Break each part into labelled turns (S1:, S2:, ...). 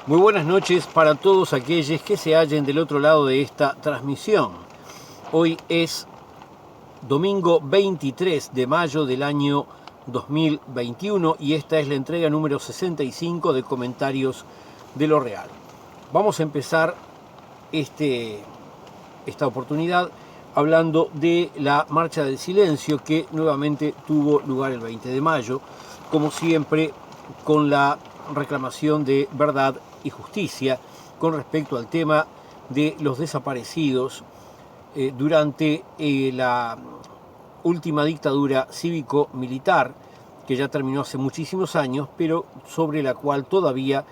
S1: Muy buenas noches para todos aquellos que se hallen del otro lado de esta transmisión. Hoy es domingo 23 de mayo del año 2021 y esta es la entrega número 65 de Comentarios de lo Real. Vamos a empezar esta oportunidad hablando de la Marcha del Silencio que nuevamente tuvo lugar el 20 de mayo, como siempre con la reclamación de verdad y justicia con respecto al tema de los desaparecidos durante la última dictadura cívico-militar, que ya terminó hace muchísimos años, pero sobre la cual todavía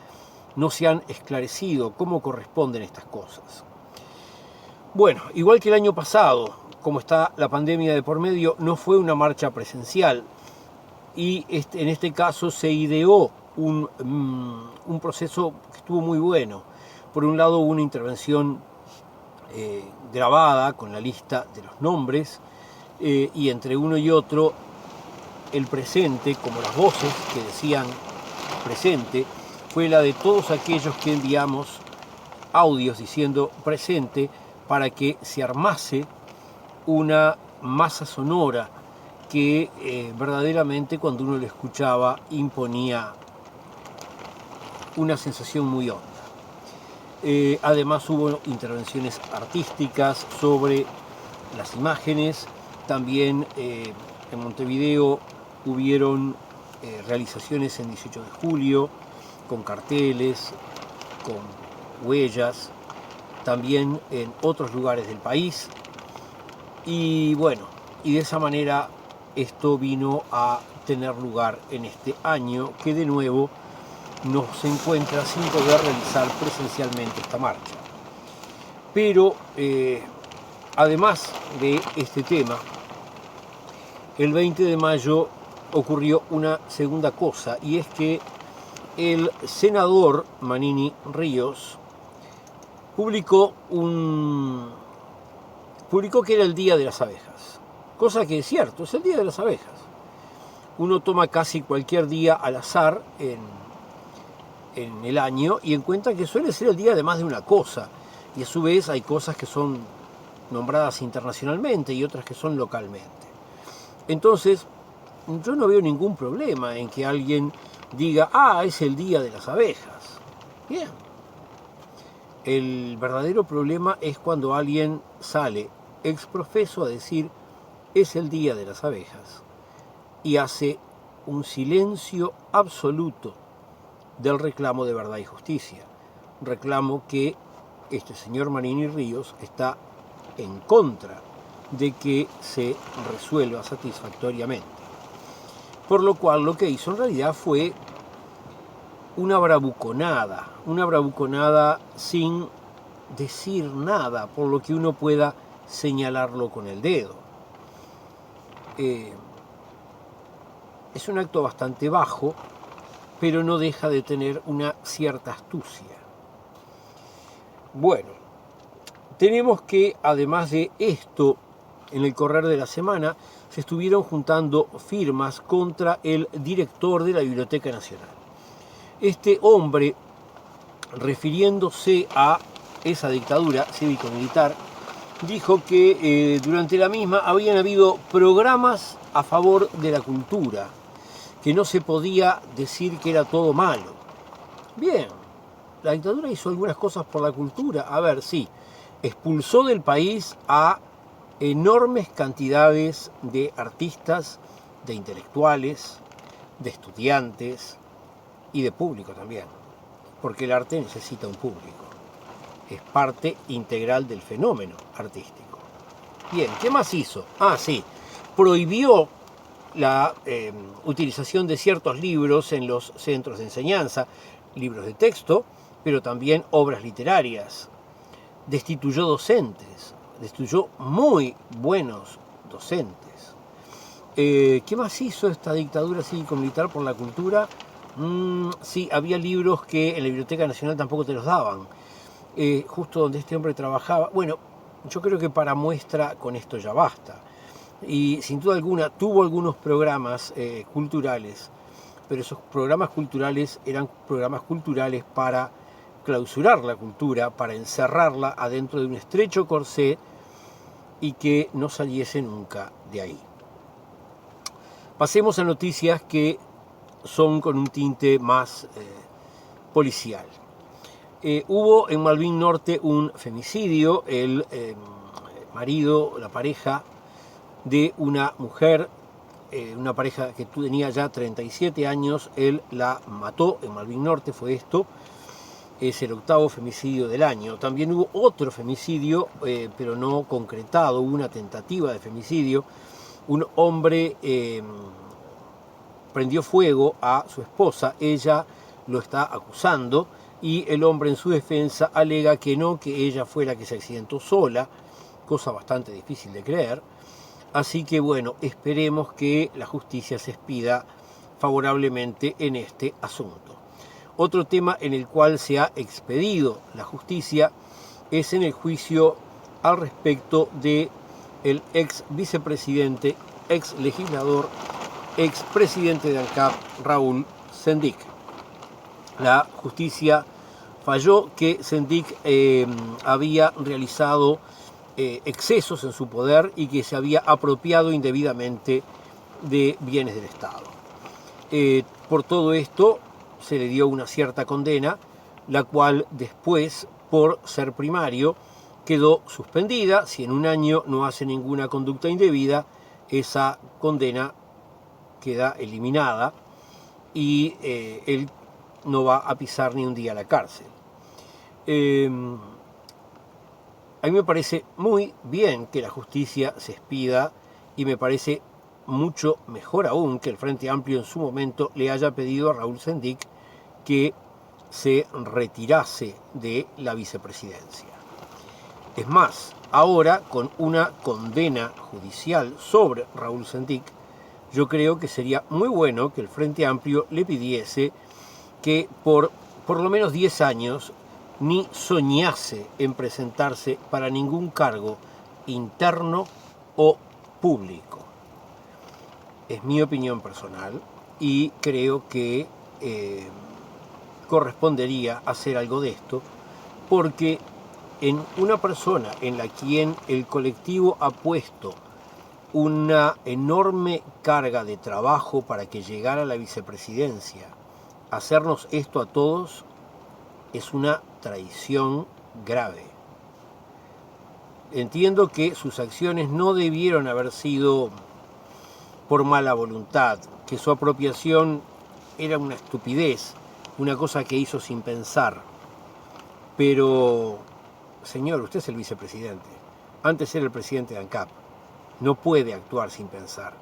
S1: no se han esclarecido cómo corresponden estas cosas. Bueno, igual que el año pasado, como está la pandemia de por medio, no fue una marcha presencial y en este caso se ideó un proceso que estuvo muy bueno. Por un lado hubo una intervención grabada con la lista de los nombres y entre uno y otro el presente, como las voces que decían presente, fue la de todos aquellos que enviamos audios diciendo presente para que se armase una masa sonora que verdaderamente cuando uno lo escuchaba imponía una sensación muy honda. Además hubo intervenciones artísticas sobre las imágenes, también en Montevideo hubieron realizaciones en 18 de julio, con carteles, con huellas, también en otros lugares del país, y bueno, y de esa manera esto vino a tener lugar en este año que de nuevo no se encuentra sin poder realizar presencialmente esta marcha. Pero además de este tema, el 20 de mayo ocurrió una segunda cosa, y es que el senador Manini Ríos publicó que era el Día de las Abejas, cosa que es cierto, es el Día de las Abejas. Uno toma casi cualquier día al azar en el año y encuentra que suele ser el día de más de una cosa, y a su vez hay cosas que son nombradas internacionalmente y otras que son localmente. Entonces, yo no veo ningún problema en que alguien diga, es el Día de las Abejas. Bien. El verdadero problema es cuando alguien sale exprofeso a decir, es el Día de las Abejas, y hace un silencio absoluto del reclamo de verdad y justicia. Reclamo que este señor Manini Ríos está en contra de que se resuelva satisfactoriamente. Por lo cual lo que hizo en realidad fue una bravuconada sin decir nada por lo que uno pueda señalarlo con el dedo. Es un acto bastante bajo, pero no deja de tener una cierta astucia. Bueno, tenemos que además de esto, en el correr de la semana, se estuvieron juntando firmas contra el director de la Biblioteca Nacional. Este hombre, refiriéndose a esa dictadura cívico-militar, dijo que durante la misma habían habido programas a favor de la cultura, que no se podía decir que era todo malo. Bien, la dictadura hizo algunas cosas por la cultura. A ver, sí, expulsó del país a enormes cantidades de artistas, de intelectuales, de estudiantes y de público también, porque el arte necesita un público. Es parte integral del fenómeno artístico. Bien, ¿qué más hizo? Sí, prohibió la utilización de ciertos libros en los centros de enseñanza, libros de texto, pero también obras literarias. Destituyó docentes, destituyó muy buenos docentes. ¿Qué más hizo esta dictadura cívico-militar por la cultura? Sí, había libros que en la Biblioteca Nacional tampoco te los daban. Justo donde este hombre trabajaba. Bueno, yo creo que para muestra con esto ya basta. Y sin duda alguna tuvo algunos programas culturales, pero esos programas culturales eran programas culturales para clausurar la cultura, para encerrarla adentro de un estrecho corsé y que no saliese nunca de ahí. Pasemos a noticias que son con un tinte más policial. Hubo en Malvin Norte un femicidio. El marido, la pareja de una mujer, una pareja que tenía ya 37 años, él la mató en Malvin Norte, fue esto. Es el 8º femicidio del año. También hubo otro femicidio, pero no concretado, hubo una tentativa de femicidio. Un hombre prendió fuego a su esposa, ella lo está acusando y el hombre en su defensa alega que no, que ella fue la que se accidentó sola, cosa bastante difícil de creer. Así que bueno, esperemos que la justicia se expida favorablemente en este asunto. Otro tema en el cual se ha expedido la justicia es en el juicio al respecto de el ex vicepresidente, ex legislador, ex presidente de ANCAP, Raúl Sendic. La justicia falló que Sendic había realizado excesos en su poder y que se había apropiado indebidamente de bienes del Estado. Por todo esto se le dio una cierta condena, la cual después, por ser primario, quedó suspendida. Si en un año no hace ninguna conducta indebida, esa condena queda eliminada y él no va a pisar ni un día a la cárcel. A mí me parece muy bien que la justicia se expida y me parece mucho mejor aún que el Frente Amplio en su momento le haya pedido a Raúl Sendic que se retirase de la vicepresidencia. Es más, ahora con una condena judicial sobre Raúl Sendic, yo creo que sería muy bueno que el Frente Amplio le pidiese que por lo menos 10 años ni soñase en presentarse para ningún cargo interno o público. Es mi opinión personal y creo que correspondería hacer algo de esto, porque en una persona en la quien el colectivo ha puesto una enorme carga de trabajo para que llegara a la vicepresidencia, hacernos esto a todos es una traición grave. Entiendo que sus acciones no debieron haber sido por mala voluntad, que su apropiación era una estupidez, una cosa que hizo sin pensar. Pero, señor, usted es el vicepresidente. Antes era el presidente de ANCAP. No puede actuar sin pensar.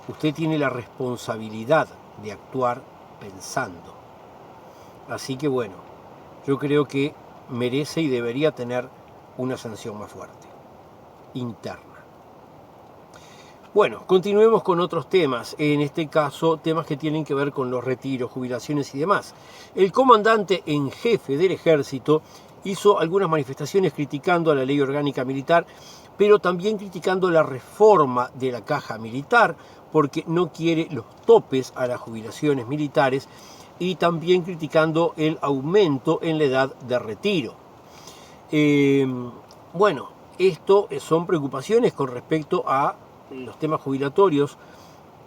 S1: Usted tiene la responsabilidad de actuar pensando. Así que bueno, yo creo que merece y debería tener una sanción más fuerte, interna. Bueno, continuemos con otros temas, en este caso temas que tienen que ver con los retiros, jubilaciones y demás. El comandante en jefe del ejército hizo algunas manifestaciones criticando a la ley orgánica militar, pero también criticando la reforma de la caja militar, porque no quiere los topes a las jubilaciones militares, y también criticando el aumento en la edad de retiro. Bueno, esto son preocupaciones con respecto a los temas jubilatorios.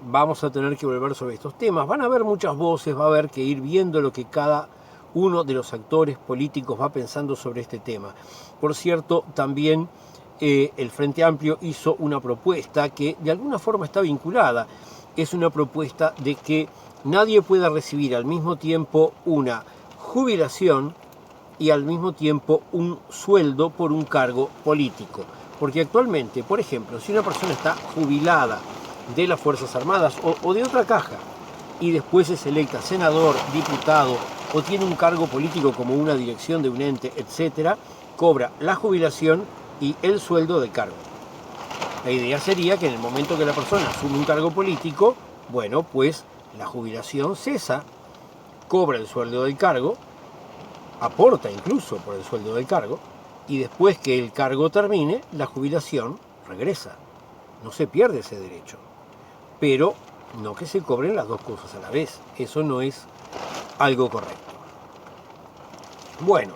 S1: Vamos a tener que volver sobre estos temas. Van a haber muchas voces, va a haber que ir viendo lo que cada uno de los actores políticos va pensando sobre este tema. Por cierto, también el Frente Amplio hizo una propuesta que de alguna forma está vinculada. Es una propuesta de que nadie pueda recibir al mismo tiempo una jubilación y al mismo tiempo un sueldo por un cargo político. Porque actualmente, por ejemplo, si una persona está jubilada de las Fuerzas Armadas o de otra caja y después es electa senador, diputado o tiene un cargo político como una dirección de un ente, etc., cobra la jubilación y el sueldo del cargo. La idea sería que en el momento que la persona asume un cargo político, bueno, pues la jubilación cesa, cobra el sueldo del cargo, aporta incluso por el sueldo del cargo, y después que el cargo termine, la jubilación regresa. No se pierde ese derecho. Pero no que se cobren las dos cosas a la vez. Eso no es algo correcto. Bueno,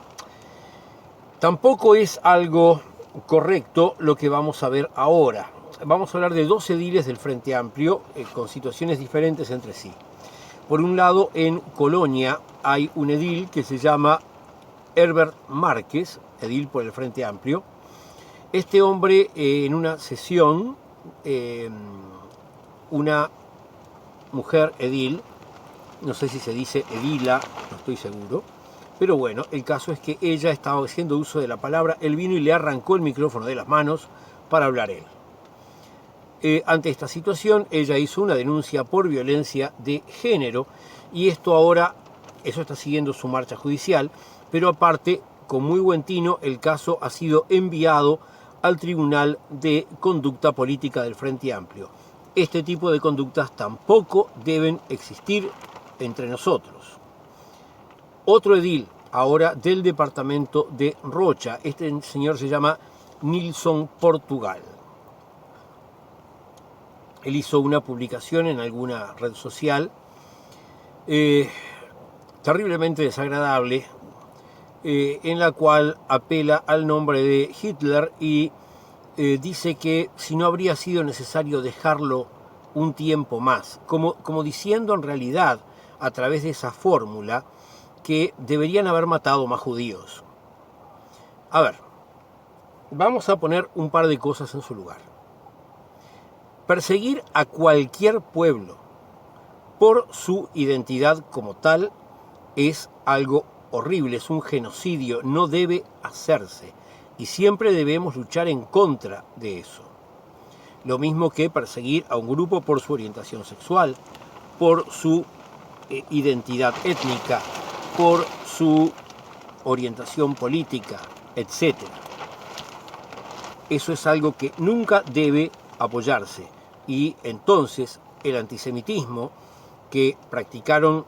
S1: tampoco es algo correcto lo que vamos a ver ahora. Vamos a hablar de dos ediles del Frente Amplio con situaciones diferentes entre sí. Por un lado, en Colonia hay un edil que se llama Herbert Márquez, edil por el Frente Amplio. Este hombre, en una sesión, una mujer edil, no sé si se dice edila, no estoy seguro, pero bueno, el caso es que ella estaba haciendo uso de la palabra, él vino y le arrancó el micrófono de las manos para hablar él. Ante esta situación, ella hizo una denuncia por violencia de género y esto ahora, eso está siguiendo su marcha judicial, pero aparte, con muy buen tino, el caso ha sido enviado al Tribunal de Conducta Política del Frente Amplio. Este tipo de conductas tampoco deben existir entre nosotros. Otro edil, ahora del departamento de Rocha, este señor se llama Nilson Portugal. Él hizo una publicación en alguna red social terriblemente desagradable, en la cual apela al nombre de Hitler y dice que si no habría sido necesario dejarlo un tiempo más, como diciendo en realidad a través de esa fórmula que deberían haber matado más judíos. A ver, vamos a poner un par de cosas en su lugar. Perseguir a cualquier pueblo por su identidad como tal es algo horrible, es un genocidio, no debe hacerse y siempre debemos luchar en contra de eso. Lo mismo que perseguir a un grupo por su orientación sexual, por su identidad étnica, por su orientación política, etc. Eso es algo que nunca debe apoyarse y entonces el antisemitismo que practicaron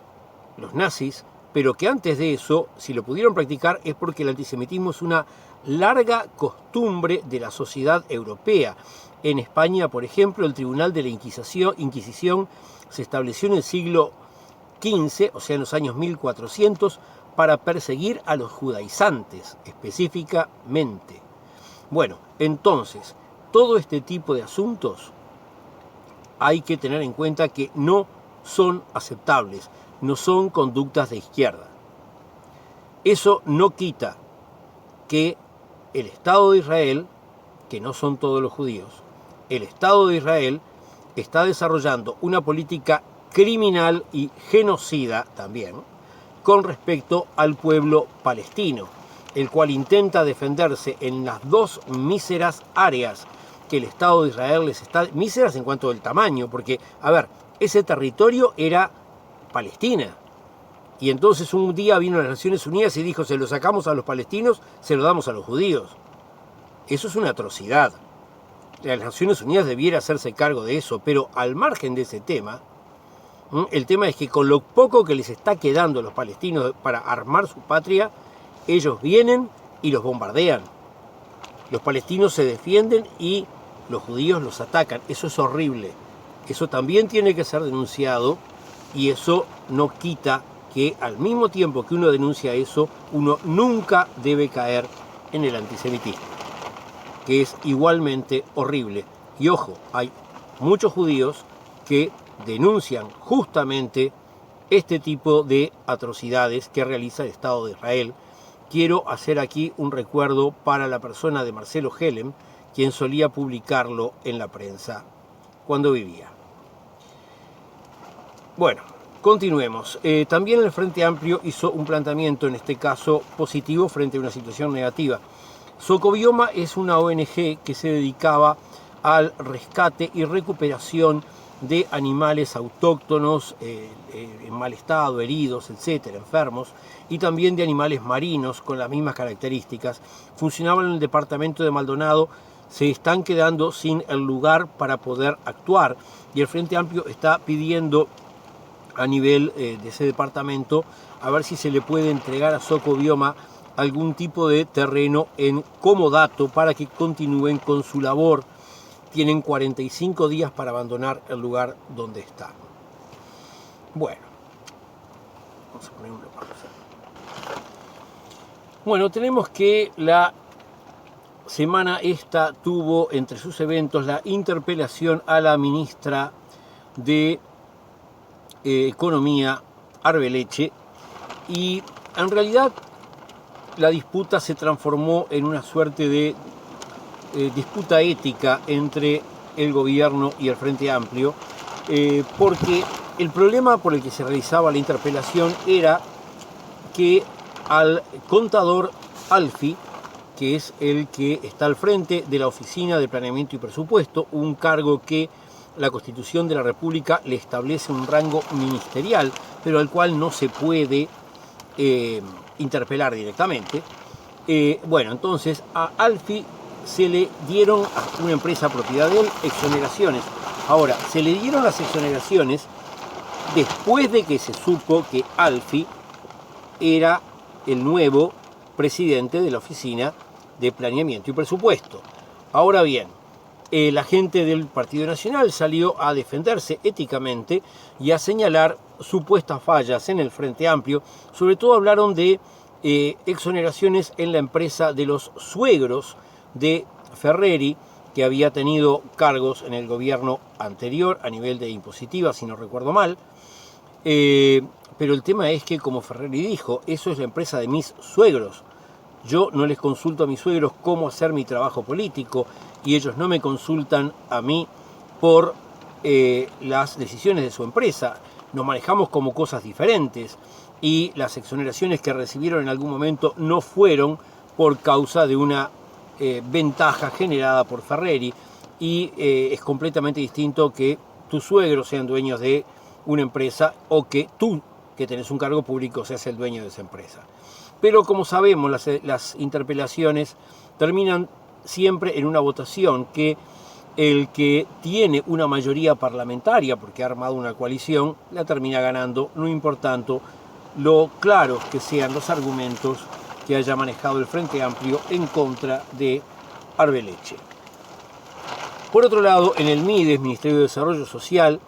S1: los nazis, pero que antes de eso, si lo pudieron practicar, es porque el antisemitismo es una larga costumbre de la sociedad europea. En España, por ejemplo, el Tribunal de la Inquisición se estableció en el siglo XV, o sea, en los años 1400, para perseguir a los judaizantes, específicamente. Bueno, entonces, todo este tipo de asuntos hay que tener en cuenta que no son aceptables, no son conductas de izquierda. Eso no quita que el Estado de Israel, que no son todos los judíos, el Estado de Israel está desarrollando una política criminal y genocida también con respecto al pueblo palestino, el cual intenta defenderse en las dos míseras áreas que el Estado de Israel les está... Míseras en cuanto al tamaño, porque, a ver, ese territorio era Palestina. Y entonces un día vino las Naciones Unidas y dijo, se lo sacamos a los palestinos, se lo damos a los judíos. Eso es una atrocidad. Las Naciones Unidas debiera hacerse cargo de eso, pero al margen de ese tema, el tema es que con lo poco que les está quedando a los palestinos para armar su patria, ellos vienen y los bombardean. Los palestinos se defienden y los judíos los atacan. Eso es horrible. Eso también tiene que ser denunciado y eso no quita que al mismo tiempo que uno denuncia eso, uno nunca debe caer en el antisemitismo, que es igualmente horrible. Y ojo, hay muchos judíos que denuncian justamente este tipo de atrocidades que realiza el Estado de Israel. Quiero hacer aquí un recuerdo para la persona de Marcelo Hellem, quien solía publicarlo en la prensa cuando vivía. Bueno, continuemos. También el Frente Amplio hizo un planteamiento, en este caso positivo, frente a una situación negativa. Socobioma es una ONG que se dedicaba al rescate y recuperación de animales autóctonos en mal estado, heridos, etcétera, enfermos, y también de animales marinos con las mismas características. Funcionaban en el departamento de Maldonado, se están quedando sin el lugar para poder actuar y el Frente Amplio está pidiendo a nivel de ese departamento a ver si se le puede entregar a Socobioma algún tipo de terreno en comodato para que continúen con su labor. Tienen 45 días para abandonar el lugar donde están. Bueno, vamos a poner una pausa. Bueno, tenemos que la semana esta tuvo entre sus eventos la interpelación a la ministra de Economía, Arbeleche, y en realidad la disputa se transformó en una suerte de disputa ética entre el gobierno y el Frente Amplio, porque el problema por el que se realizaba la interpelación era que al contador Alfi, que es el que está al frente de la Oficina de Planeamiento y Presupuesto, un cargo que la Constitución de la República le establece un rango ministerial, pero al cual no se puede interpelar directamente. Bueno, entonces a Alfi se le dieron, a una empresa propiedad de él, exoneraciones. Ahora, se le dieron las exoneraciones después de que se supo que Alfi era el nuevo presidente de la Oficina de Planeamiento y Presupuesto. Ahora bien, la gente del Partido Nacional salió a defenderse éticamente y a señalar supuestas fallas en el Frente Amplio. Sobre todo hablaron de exoneraciones en la empresa de los suegros de Ferreri, que había tenido cargos en el gobierno anterior a nivel de impositiva, si no recuerdo mal. Pero el tema es que, como Ferreri dijo, eso es la empresa de mis suegros. Yo no les consulto a mis suegros cómo hacer mi trabajo político y ellos no me consultan a mí por las decisiones de su empresa. Nos manejamos como cosas diferentes y las exoneraciones que recibieron en algún momento no fueron por causa de una ventaja generada por Ferreri, y es completamente distinto que tus suegros sean dueños de una empresa o que tú, que tenés un cargo público, seas el dueño de esa empresa. Pero como sabemos, las interpelaciones terminan siempre en una votación que el que tiene una mayoría parlamentaria, porque ha armado una coalición, la termina ganando, no importando lo claros que sean los argumentos que haya manejado el Frente Amplio en contra de Arbeleche. Por otro lado, en el MIDES, Ministerio de Desarrollo Social,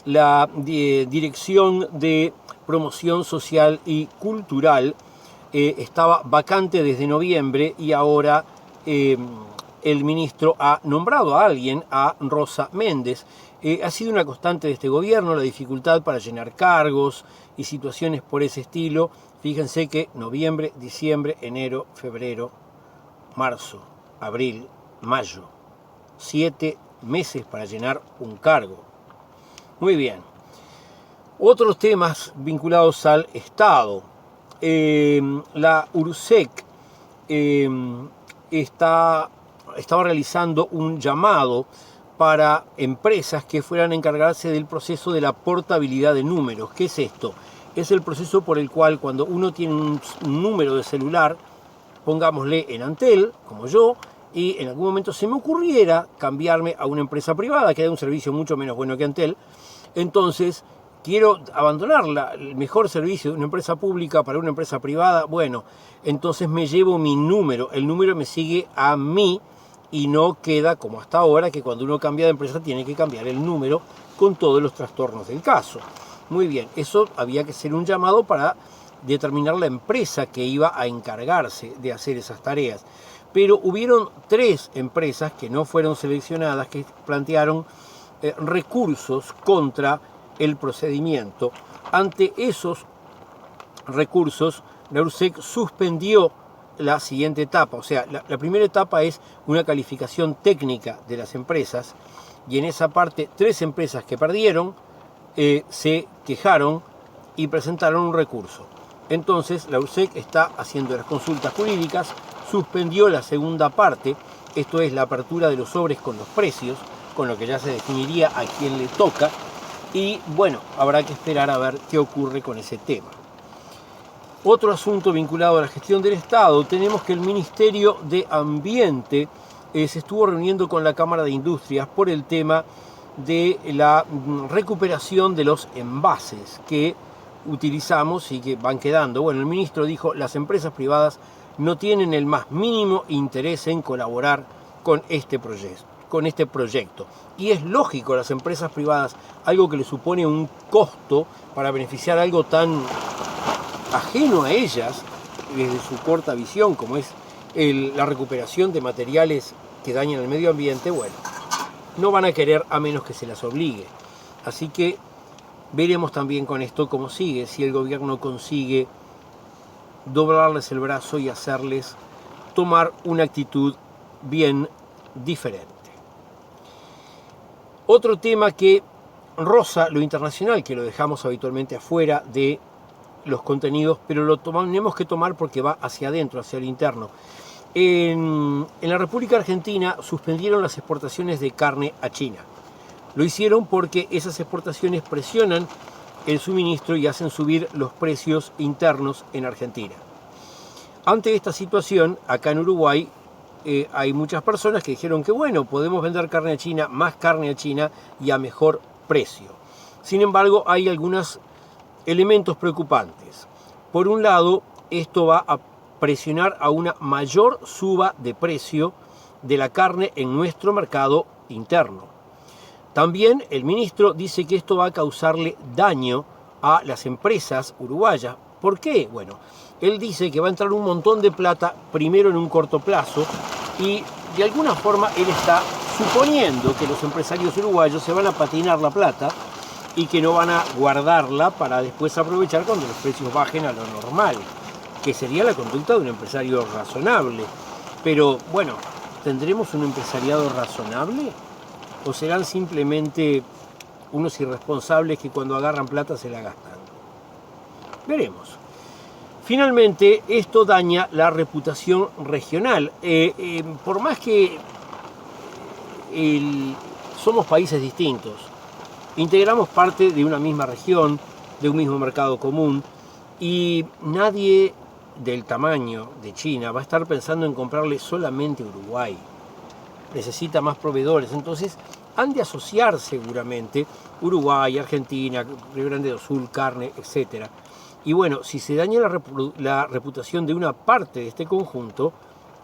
S1: la Dirección de Promoción Social y Cultural estaba vacante desde noviembre y ahora el ministro ha nombrado a alguien, a Rosa Méndez. Ha sido una constante de este gobierno la dificultad para llenar cargos y situaciones por ese estilo. Fíjense que noviembre, diciembre, enero, febrero, marzo, abril, mayo. 7 meses para llenar un cargo. Muy bien. Otros temas vinculados al Estado. La URSEC estaba realizando un llamado para empresas que fueran a encargarse del proceso de la portabilidad de números. ¿Qué es esto? Es el proceso por el cual cuando uno tiene un número de celular, pongámosle en Antel, como yo, y en algún momento se me ocurriera cambiarme a una empresa privada que da un servicio mucho menos bueno que Antel, entonces quiero abandonar el mejor servicio de una empresa pública para una empresa privada, bueno, entonces me llevo mi número, el número me sigue a mí y no queda como hasta ahora, que cuando uno cambia de empresa tiene que cambiar el número con todos los trastornos del caso. Muy bien, eso había que hacer un llamado para determinar la empresa que iba a encargarse de hacer esas tareas. Pero hubieron 3 empresas que no fueron seleccionadas que plantearon recursos contra el procedimiento. Ante esos recursos, la URSEC suspendió la siguiente etapa. O sea, la primera etapa es una calificación técnica de las empresas, y en esa parte 3 empresas que perdieron se quejaron y presentaron un recurso. Entonces la URSEC está haciendo las consultas jurídicas, suspendió la segunda parte, esto es la apertura de los sobres con los precios, con lo que ya se definiría a quién le toca, y bueno, habrá que esperar a ver qué ocurre con ese tema. Otro asunto vinculado a la gestión del Estado, tenemos que el Ministerio de Ambiente se estuvo reuniendo con la Cámara de Industrias por el tema de la recuperación de los envases que utilizamos y que van quedando. Bueno, el ministro dijo, las empresas privadas no tienen el más mínimo interés en colaborar con este proyecto. Y es lógico, las empresas privadas, algo que le supone un costo para beneficiar algo tan ajeno a ellas, desde su corta visión, como es la recuperación de materiales que dañan el medio ambiente, bueno, no van a querer a menos que se las obligue. Así que veremos también con esto cómo sigue, si el gobierno consigue doblarles el brazo y hacerles tomar una actitud bien diferente. Otro tema que roza lo internacional, que lo dejamos habitualmente afuera de los contenidos, pero lo tenemos que tomar porque va hacia adentro, hacia el interno. En la República Argentina suspendieron las exportaciones de carne a China. Lo hicieron porque esas exportaciones presionan el suministro y hacen subir los precios internos en Argentina. Ante esta situación, acá en Uruguay hay muchas personas que dijeron que bueno, podemos vender carne a China, más carne a China y a mejor precio. Sin embargo, hay algunos elementos preocupantes. Por un lado, esto va a presionar a una mayor suba de precio de la carne en nuestro mercado interno. También el ministro dice que esto va a causarle daño a las empresas uruguayas. ¿Por qué? Bueno, él dice que va a entrar un montón de plata primero en un corto plazo y de alguna forma él está suponiendo que los empresarios uruguayos se van a patinar la plata y que no van a guardarla para después aprovechar cuando los precios bajen a lo normal, que sería la conducta de un empresario razonable. Pero bueno, ¿tendremos un empresariado razonable? ¿O serán simplemente unos irresponsables que cuando agarran plata se la gastan? Veremos. Finalmente, esto daña la reputación regional. Por más que somos países distintos, integramos parte de una misma región, de un mismo mercado común, y nadie del tamaño de China va a estar pensando en comprarle solamente a Uruguay. Necesita más proveedores, entonces han de asociar seguramente Uruguay, Argentina, Río Grande do Sul, carne, etc. Y bueno, si se daña la reputación de una parte de este conjunto,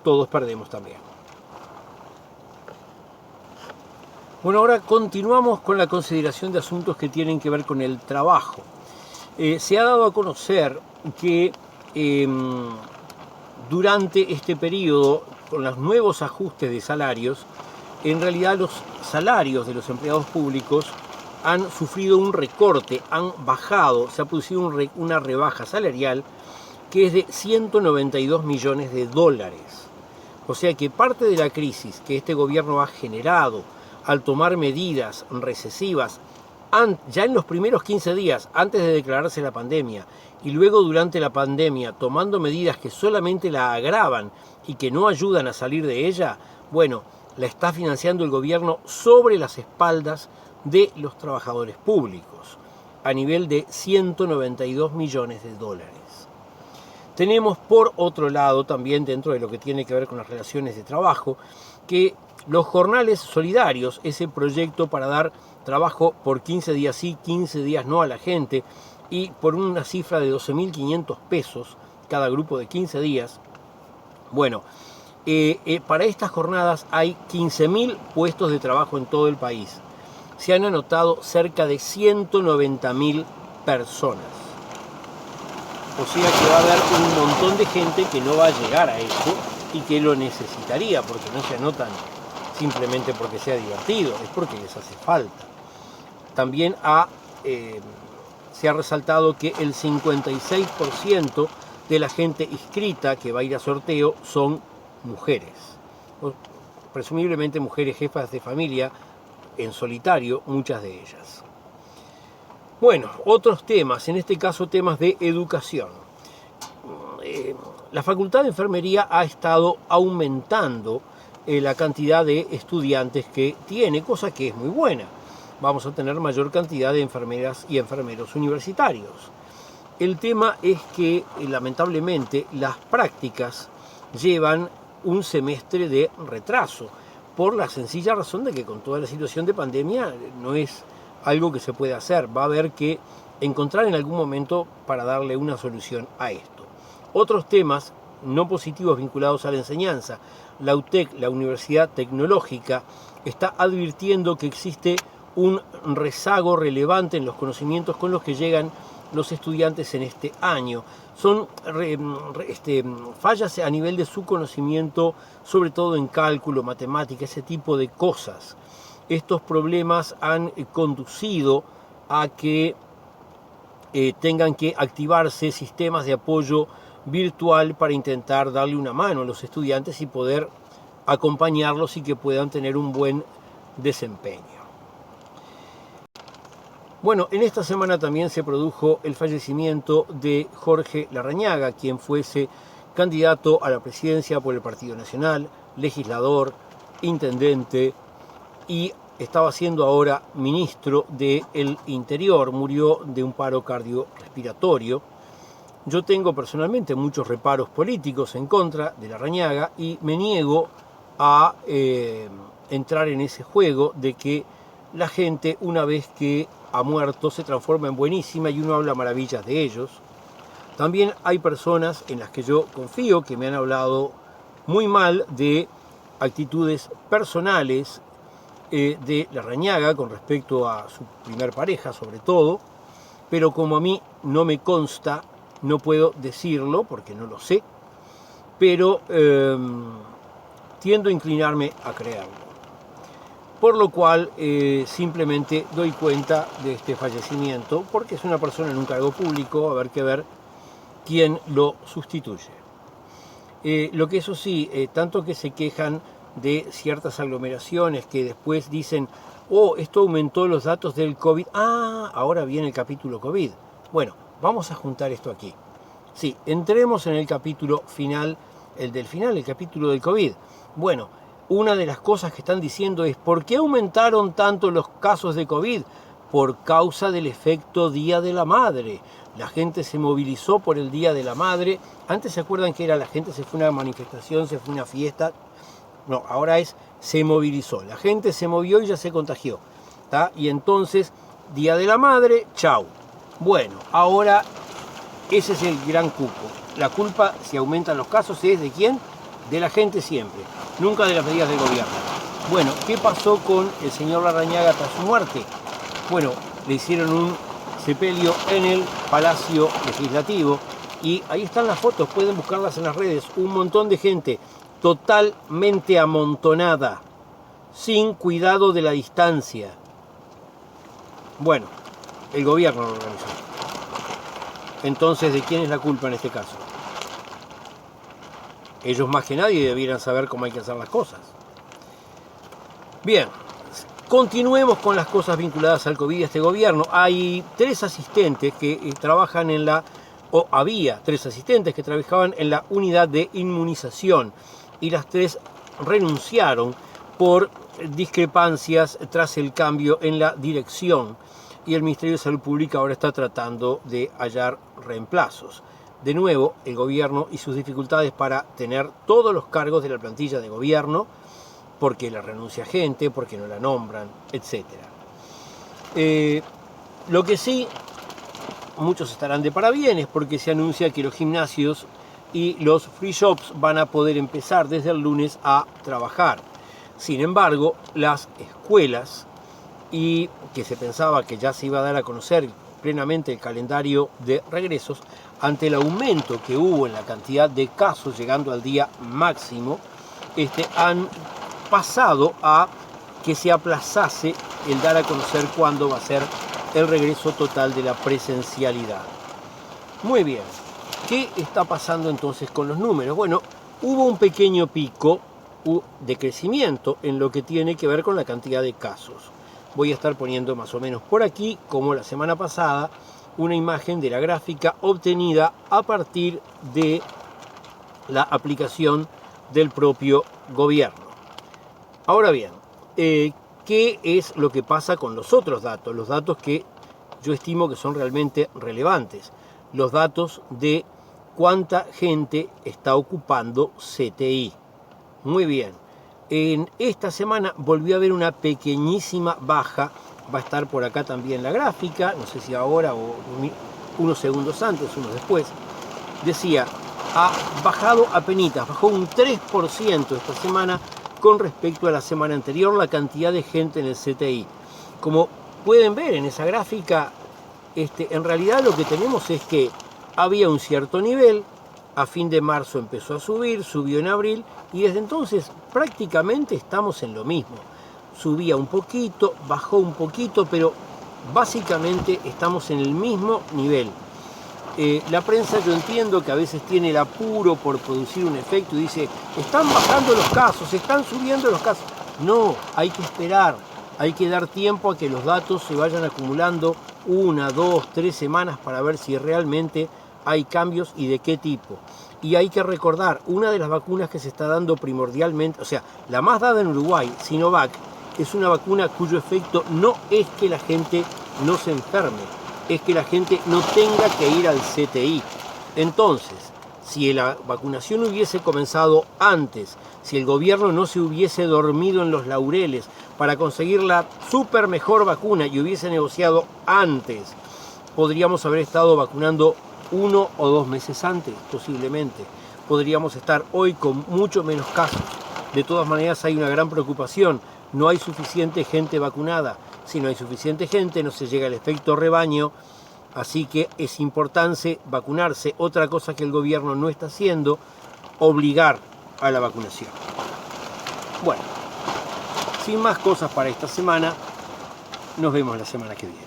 S1: todos perdemos también. Bueno, ahora continuamos con la consideración de asuntos que tienen que ver con el trabajo. Se ha dado a conocer que durante este periodo, con los nuevos ajustes de salarios, en realidad los salarios de los empleados públicos han sufrido un recorte, han bajado, se ha producido una rebaja salarial que es de 192 millones de dólares. O sea que parte de la crisis que este gobierno ha generado al tomar medidas recesivas ya en los primeros 15 días antes de declararse la pandemia y luego durante la pandemia tomando medidas que solamente la agravan y que no ayudan a salir de ella, bueno, la está financiando el gobierno sobre las espaldas de los trabajadores públicos, a nivel de 192 millones de dólares. Tenemos por otro lado también dentro de lo que tiene que ver con las relaciones de trabajo, que los jornales solidarios, ese proyecto para dar trabajo por 15 días sí, 15 días no a la gente y por una cifra de 12.500 pesos cada grupo de 15 días, bueno, para estas jornadas hay 15.000 puestos de trabajo en todo el país. Se han anotado cerca de 190.000 personas. O sea que va a haber un montón de gente que no va a llegar a eso y que lo necesitaría, porque no se anotan simplemente porque sea divertido, es porque les hace falta. También se ha resaltado que el 56% de la gente inscrita que va a ir a sorteo son mujeres, presumiblemente mujeres jefas de familia en solitario, muchas de ellas. Bueno, otros temas, en este caso temas de educación. La Facultad de Enfermería ha estado aumentando la cantidad de estudiantes que tiene, cosa que es muy buena. Vamos a tener mayor cantidad de enfermeras y enfermeros universitarios. El tema es que, lamentablemente, las prácticas llevan un semestre de retraso, por la sencilla razón de que con toda la situación de pandemia no es algo que se puede hacer. Va a haber que encontrar en algún momento para darle una solución a esto. Otros temas no positivos vinculados a la enseñanza. La UTEC, la Universidad Tecnológica, está advirtiendo que existe un rezago relevante en los conocimientos con los que llegan los estudiantes en este año. Son fallas a nivel de su conocimiento, sobre todo en cálculo, matemática, ese tipo de cosas. Estos problemas han conducido a que tengan que activarse sistemas de apoyo virtual para intentar darle una mano a los estudiantes y poder acompañarlos y que puedan tener un buen desempeño. Bueno, en esta semana también se produjo el fallecimiento de Jorge Larrañaga, quien fuese candidato a la presidencia por el Partido Nacional, legislador, intendente y estaba siendo ahora ministro del Interior. Murió de un paro cardiorrespiratorio. Yo tengo personalmente muchos reparos políticos en contra de Larrañaga y me niego a entrar en ese juego de que la gente, una vez que ha muerto, se transforma en buenísima y uno habla maravillas de ellos. También hay personas en las que yo confío que me han hablado muy mal de actitudes personales de Larrañaga con respecto a su primer pareja, sobre todo, pero como a mí no me consta, no puedo decirlo porque no lo sé, pero tiendo a inclinarme a creerlo. Por lo cual simplemente doy cuenta de este fallecimiento, porque es una persona en un cargo público, a haber que ver quién lo sustituye. Lo que eso sí, tanto que se quejan de ciertas aglomeraciones que después dicen, oh, esto aumentó los datos del COVID, ahora viene el capítulo COVID. Bueno, vamos a juntar esto aquí. Sí, entremos en el capítulo final, el capítulo del COVID. Bueno, una de las cosas que están diciendo es, ¿por qué aumentaron tanto los casos de COVID? Por causa del efecto Día de la Madre. La gente se movilizó por el Día de la Madre. Antes se acuerdan que era la gente se fue a una manifestación, se fue a una fiesta. No, ahora es se movilizó. La gente se movió y ya se contagió. ¿Tá? Y entonces, Día de la Madre, chau. Bueno, ahora ese es el gran cupo. La culpa, si aumentan los casos, ¿es de quién? De la gente siempre, nunca de las medidas del gobierno. Bueno, ¿qué pasó con el señor Larrañaga tras su muerte? Bueno, le hicieron un sepelio en el Palacio Legislativo y ahí están las fotos, pueden buscarlas en las redes. Un montón de gente totalmente amontonada, sin cuidado de la distancia. Bueno, el gobierno lo organizó. Entonces, ¿de quién es la culpa en este caso? Ellos más que nadie debieran saber cómo hay que hacer las cosas. Bien, continuemos con las cosas vinculadas al COVID y a este gobierno. Hay 3 asistentes que trabajan en la, o había 3 asistentes que trabajaban en la unidad de inmunización y las 3 renunciaron por discrepancias tras el cambio en la dirección y el Ministerio de Salud Pública ahora está tratando de hallar reemplazos. De nuevo, el gobierno y sus dificultades para tener todos los cargos de la plantilla de gobierno, porque la renuncia gente, porque no la nombran, etc. Lo que sí, muchos estarán de parabienes, porque se anuncia que los gimnasios y los free shops van a poder empezar desde el lunes a trabajar. Sin embargo, las escuelas, y que se pensaba que ya se iba a dar a conocer plenamente el calendario de regresos, ante el aumento que hubo en la cantidad de casos llegando al día máximo, han pasado a que se aplazase el dar a conocer cuándo va a ser el regreso total de la presencialidad. Muy bien, ¿qué está pasando entonces con los números? Bueno, hubo un pequeño pico de crecimiento en lo que tiene que ver con la cantidad de casos. Voy a estar poniendo más o menos por aquí, como la semana pasada, una imagen de la gráfica obtenida a partir de la aplicación del propio gobierno. Ahora bien, ¿qué es lo que pasa con los otros datos? Los datos que yo estimo que son realmente relevantes. Los datos de cuánta gente está ocupando CTI. Muy bien. En esta semana volvió a haber una pequeñísima baja. Va a estar por acá también la gráfica, no sé si ahora o unos segundos antes, unos después. Decía, ha bajado apenitas, bajó un 3% esta semana con respecto a la semana anterior la cantidad de gente en el CTI. Como pueden ver en esa gráfica, En realidad lo que tenemos es que había un cierto nivel, a fin de marzo empezó a subir, subió en abril y desde entonces prácticamente estamos en lo mismo. Subía un poquito, bajó un poquito, pero básicamente estamos en el mismo nivel. La prensa, yo entiendo que a veces tiene el apuro por producir un efecto y dice, están bajando los casos, están subiendo los casos. No, hay que esperar, hay que dar tiempo a que los datos se vayan acumulando 1, 2, 3 semanas para ver si realmente hay cambios y de qué tipo. Y hay que recordar, una de las vacunas que se está dando primordialmente, o sea, la más dada en Uruguay, Sinovac, es una vacuna cuyo efecto no es que la gente no se enferme, es que la gente no tenga que ir al CTI. Entonces, si la vacunación hubiese comenzado antes, si el gobierno no se hubiese dormido en los laureles para conseguir la súper mejor vacuna y hubiese negociado antes, podríamos haber estado vacunando 1 o 2 meses antes, posiblemente. Podríamos estar hoy con mucho menos casos. De todas maneras hay una gran preocupación. No hay suficiente gente vacunada. Si no hay suficiente gente, no se llega al efecto rebaño. Así que es importante vacunarse. Otra cosa que el gobierno no está haciendo, obligar a la vacunación. Bueno, sin más cosas para esta semana, nos vemos la semana que viene.